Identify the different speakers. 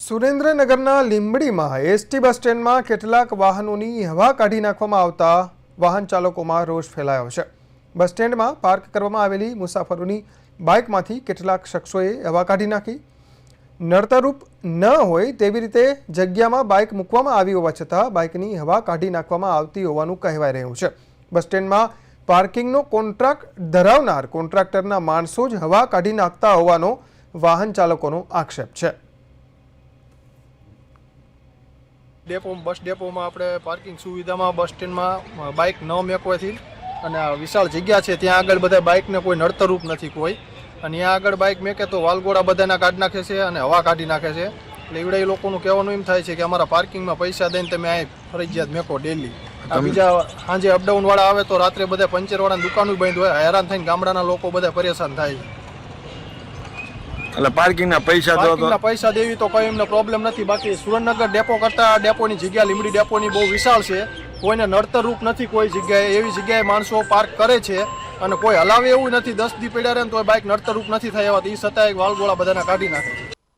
Speaker 1: સુરેન્દ્રનગરના લીંબડીમાં ST bus સ્ટેન્ડમાં કેટલાક વાહનોની હવા કાઢી નાખવામાં આવતા વાહન ચાલકોમાં રોષ ફેલાયો છે। બસ સ્ટેન્ડમાં પાર્ક કરવામાં આવેલી મુસાફરોની બાઇકમાંથી કેટલાક શખ્સોએ હવા કાઢી નાખી। નડતરરૂપ ન હોય તેવી રીતે જગ્યામાં બાઇક મૂકવામાં આવી હોવા છતાં બાઇકની હવા કાઢી નાખવામાં આવતી હોવાનું કહેવાઈ રહ્યું છે। બસ સ્ટેન્ડમાં પાર્કિંગનો કોન્ટ્રાક્ટ ધરાવનાર કોન્ટ્રાક્ટરના માણસો જ હવા કાઢી નાખતા હોવાનો વાહન ચાલકોનો આક્ષેપ છે।
Speaker 2: બસ ડેપોમાં આપણે પાર્કિંગ સુવિધામાં બસ સ્ટેન્ડમાં બાઇક ન મેકવાથી અને આ વિશાળ જગ્યા છે ત્યાં આગળ બધા બાઇકને કોઈ નડતરરૂપ નથી કોઈ, અને ત્યાં આગળ બાઇક મેકે તો વાલગોળા બધાના કાઢી નાખે છે અને હવા કાઢી નાખે છે। એટલે એવડે લોકોનું કહેવાનું એમ થાય છે કે અમારા પાર્કિંગમાં પૈસા દઈને તમે અહીં ફરજિયાત મેકો ડેલી। આ બીજા સાંજે અપડાઉન વાળા આવે તો રાત્રે બધા પંચરવાળાની દુકાનો બંધ હોય, હેરાન થઈને ગામડાના લોકો બધા પરેશાન થાય છે।
Speaker 3: એટલે પાર્કિંગના
Speaker 2: પૈસા દેવી તો કોઈ એમને પ્રોબ્લેમ નથી। બાકી સુરેન્દ્રનગર ડેપો કરતાં ડેપોની જગ્યા લીંબડી ડેપોની બહુ વિશાળ છે, કોઈને નડતરરૂપ નથી કોઈ જગ્યાએ। એવી જગ્યાએ માણસો પાર્ક કરે છે અને કોઈ હલાવે એવું નથી। 10 દી પડ્યા રહે ને તો બાઇક નડતરરૂપ નથી થાય એવા, એ છતાંય વાલગોળા બધાના કાઢી નાખે છે।